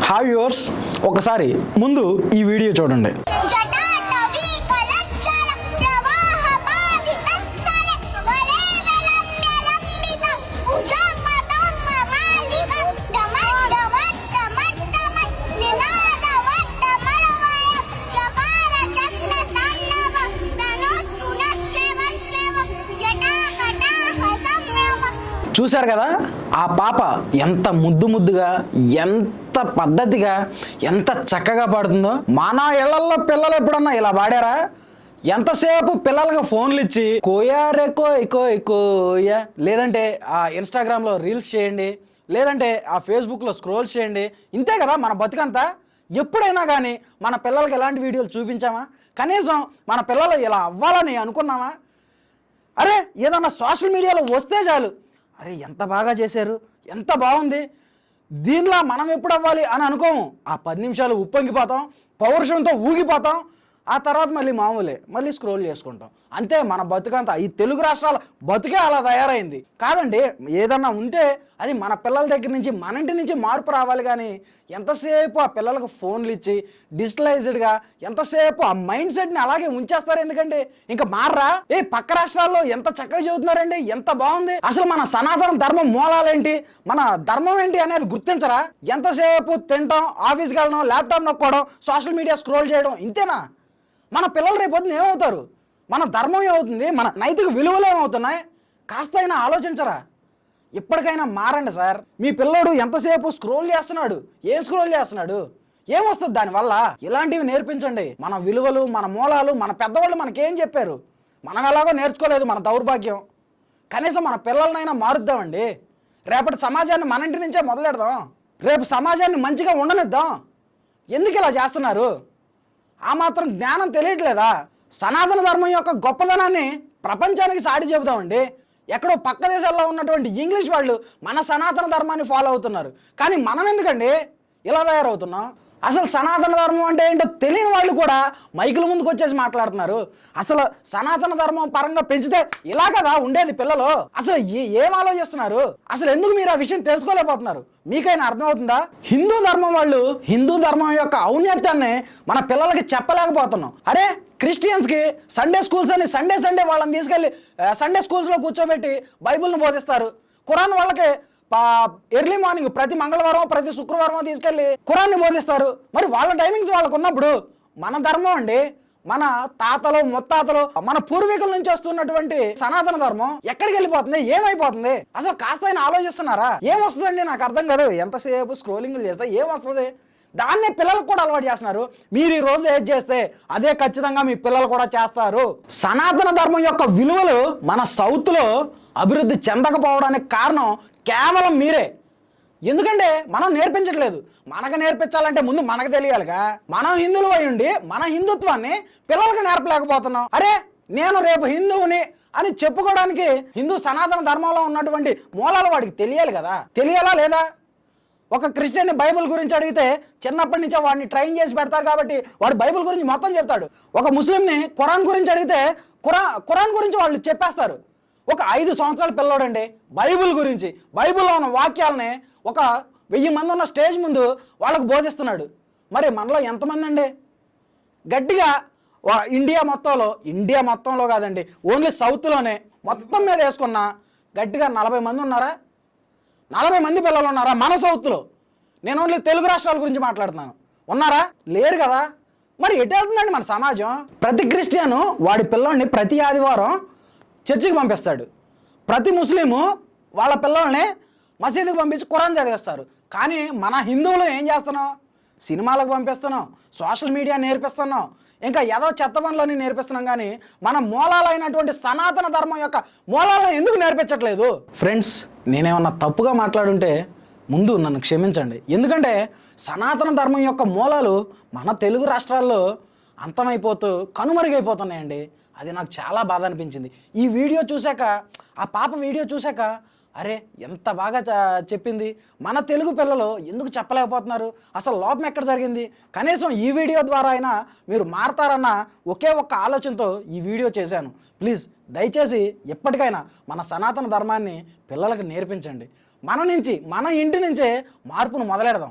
Hi viewers, ఒకసారి ముందు ఈ వీడియో చూడండి. చూశారు కదా, ఆ పాప ఎంత ముద్దుగా, ఎంత పద్ధతిగా, ఎంత చక్కగా పాడుతుందో. మన ఇళ్లల్లో పిల్లలు ఎప్పుడన్నా ఇలా పాడారా? ఎంతసేపు పిల్లలకు ఫోన్లు ఇచ్చి కోయారే కోయ్ కోయ్ కోయ, లేదంటే ఆ ఇన్స్టాగ్రామ్లో రీల్స్ చేయండి, లేదంటే ఆ ఫేస్బుక్లో స్క్రోల్ చేయండి. ఇంతే కదా మన బతుకంతా. ఎప్పుడైనా కానీ మన పిల్లలకి ఎలాంటి వీడియోలు చూపించామా? కనీసం మన పిల్లలు ఇలా అవ్వాలని అనుకున్నామా? అరే ఏదన్నా సోషల్ మీడియాలో వస్తే చాలు, అరే ఎంత బాగా చేశారు, ఎంత బాగుంది, దీనిలా మనం ఎప్పుడు అవ్వాలి అని అనుకోము. ఆ 10 నిమిషాలు ఉప్పొంగిపోతాం, పౌరుషంతో ఊగిపోతాం. ఆ తర్వాత మళ్ళీ మామూలే, మళ్ళీ స్క్రోల్ చేసుకుంటాం. అంతే మన బతుకంతా. ఈ తెలుగు రాష్ట్రాల బతుకే అలా తయారైంది. కాదండి, ఏదన్నా ఉంటే అది మన పిల్లల దగ్గర నుంచి, మన ఇంటి నుంచి మార్పు రావాలి. కానీ ఎంతసేపు ఆ పిల్లలకు ఫోన్లు ఇచ్చి డిజిటలైజ్డ్గా ఎంతసేపు ఆ మైండ్ సెట్ని అలాగే ఉంచేస్తారు. ఎందుకంటే ఇంకా మారరా? పక్క రాష్ట్రాల్లో ఎంత చక్కగా చదువుతున్నారండి, ఎంత బాగుంది. అసలు మన సనాతన ధర్మం మూలాలేంటి, మన ధర్మం ఏంటి అనేది గుర్తించరా? ఎంతసేపు తినటం, ఆఫీస్కి వెళ్ళడం, ల్యాప్టాప్ నొక్కోవడం, సోషల్ మీడియా స్క్రోల్ చేయడం, ఇంతేనా? మన పిల్లలు రేపొద్దున ఏమవుతారు? మన ధర్మం ఏమవుతుంది? మన నైతిక విలువలు ఏమవుతున్నాయి? కాస్త అయినా ఆలోచించరా? ఇప్పటికైనా మారండి సార్. మీ పిల్లోడు ఎంతసేపు స్క్రోల్ చేస్తున్నాడు, ఏం స్క్రోల్ చేస్తున్నాడు, ఏమొస్తుంది దానివల్ల? ఇలాంటివి నేర్పించండి. మన విలువలు, మన మూలాలు, మన పెద్దవాళ్ళు మనకేం చెప్పారు? మనం ఎలాగో నేర్చుకోలేదు, మన దౌర్భాగ్యం. కనీసం మన పిల్లలనైనా మారుద్దామండి. రేపటి సమాజాన్ని మన ఇంటి నుంచే మొదలెడదాం. రేపు సమాజాన్ని మంచిగా ఉండనిద్దాం. ఎందుకు ఇలా చేస్తున్నారు? ఆ మాత్రం జ్ఞానం తెలియట్లేదా? సనాతన ధర్మం యొక్క గొప్పదనాన్ని ప్రపంచానికి సాటి చెబుదామండి. ఎక్కడో పక్క దేశాల్లో ఉన్నటువంటి ఇంగ్లీష్ వాళ్ళు మన సనాతన ధర్మాన్ని ఫాలో అవుతున్నారు. కానీ మనం ఎందుకండి ఇలా తయారవుతున్నాం? అసలు సనాతన ధర్మం అంటే ఏంటో తెలియని వాళ్ళు కూడా మైకుల ముందుకు వచ్చేసి మాట్లాడుతున్నారు. అసలు సనాతన ధర్మం పరంగా పెంచితే ఇలా కదా ఉండేది పిల్లలు. అసలు ఏం ఆలోచిస్తున్నారు? అసలు ఎందుకు మీరు ఆ విషయం తెలుసుకోలేకపోతున్నారు? మీకైనా అర్థమవుతుందా? హిందూ ధర్మం వాళ్ళు హిందూ ధర్మం యొక్క ఔన్నత్యాన్ని మన పిల్లలకి చెప్పలేకపోతున్నాం. అరే క్రిస్టియన్స్కి సండే స్కూల్స్ అని సండే వాళ్ళని తీసుకెళ్ళి సండే స్కూల్స్లో కూర్చోబెట్టి బైబిల్ని బోధిస్తారు. ఖురాన్ వాళ్ళకి ఎర్లీ మార్నింగ్ ప్రతి మంగళవారం, ప్రతి శుక్రవారం తీసుకెళ్ళి ఖురాన్ని బోధిస్తారు. మరి వాళ్ళ టైమింగ్స్ వాళ్ళకు ఉన్నప్పుడు మన ధర్మం అండి, మన తాతలు ముత్తాతలు, మన పూర్వీకుల నుంచి వస్తున్నటువంటి సనాతన ధర్మం ఎక్కడికి వెళ్ళిపోతుంది, ఏమైపోతుంది? అసలు కాస్త అయినా ఆలోచిస్తున్నారా? ఏమొస్తుందండి? నాకు అర్థం కాదు. ఎంతసేపు స్క్రోలింగ్లు చేస్తే ఏమొస్తుంది? దాన్నే పిల్లలకు కూడా అలవాటు చేస్తున్నారు. మీరు ఈ రోజు ఏది చేస్తే అదే ఖచ్చితంగా మీ పిల్లలు కూడా చేస్తారు. సనాతన ధర్మం యొక్క విలువలు మన సౌత్లో అభివృద్ధి చెందకపోవడానికి కారణం కేవలం మీరే. ఎందుకంటే మనం నేర్పించట్లేదు. మనకు నేర్పించాలంటే ముందు మనకు తెలియాలిగా. మనం హిందువులు అయి ఉండి మన హిందుత్వాన్ని పిల్లలకు నేర్పలేకపోతున్నాం. అరే నేను రేపు హిందువుని అని చెప్పుకోవడానికి హిందూ సనాతన ధర్మంలో ఉన్నటువంటి మూలాలు వాడికి తెలియాలి కదా. తెలియాలా లేదా? ఒక క్రిస్టియన్ని బైబిల్ గురించి అడిగితే చిన్నప్పటి నుంచే వాడిని ట్రైన్ చేసి పెడతారు కాబట్టి వాడు బైబిల్ గురించి మొత్తం చెప్తాడు. ఒక ముస్లింని ఖురాన్ గురించి అడిగితే ఖురాన్ గురించి వాళ్ళు చెప్పేస్తారు. ఒక 5 సంవత్సరాల పిల్లోడండి బైబిల్ గురించి, బైబిల్లో ఉన్న వాక్యాలని ఒక 1000 మంది ఉన్న స్టేజ్ ముందు వాళ్ళకు బోధిస్తున్నాడు. మరి మనలో ఎంతమంది అండి గట్టిగా ఇండియా మొత్తంలో కాదండి, ఓన్లీ సౌత్లోనే మొత్తం మీద వేసుకున్న గట్టిగా 40 మంది ఉన్నారా? 40 మంది పిల్లలు ఉన్నారా మన సౌత్లో? నేను ఓన్లీ తెలుగు రాష్ట్రాల గురించి మాట్లాడుతున్నాను. ఉన్నారా? లేరు కదా. మరి ఎటు వెళ్తుందండి మన సమాజం? ప్రతి క్రిస్టియను వాడి పిల్లల్ని ప్రతి ఆదివారం చర్చికి పంపిస్తాడు. ప్రతి ముస్లిము వాళ్ళ పిల్లల్ని మసీదుకి పంపించి ఖురాన్ చదివిస్తారు. కానీ మన హిందువులు ఏం చేస్తున్నాం? సినిమాలకు పంపిస్తున్నాం, సోషల్ మీడియా నేర్పిస్తున్నాం, ఇంకా ఏదో చెత్త పనులని నేర్పిస్తున్నాం. కానీ మన మూలాలైనటువంటి సనాతన ధర్మం యొక్క మూలాలను ఎందుకు నేర్పించట్లేదు? ఫ్రెండ్స్, నేనేమన్నా తప్పుగా మాట్లాడుంటే ముందు నన్ను క్షమించండి. ఎందుకంటే సనాతన ధర్మం యొక్క మూలాలు మన తెలుగు రాష్ట్రాల్లో అంతమైపోతూ కనుమరుగైపోతున్నాయండి. అది నాకు చాలా బాధ అనిపించింది. ఈ వీడియో చూశాక, ఆ పాప వీడియో చూశాక, అరే ఎంత బాగా చెప్పింది, మన తెలుగు పిల్లలు ఎందుకు చెప్పలేకపోతున్నారు? అసలు లోపం ఎక్కడ జరిగింది? కనీసం ఈ వీడియో ద్వారా అయినా మీరు మారతారన్న ఒకే ఒక్క ఆలోచనతో ఈ వీడియో చేశాను. ప్లీజ్ దయచేసి ఎప్పటికైనా మన సనాతన ధర్మాన్ని పిల్లలకు నేర్పించండి. మన ఇంటి నుంచే మార్పును మొదలెడదాం.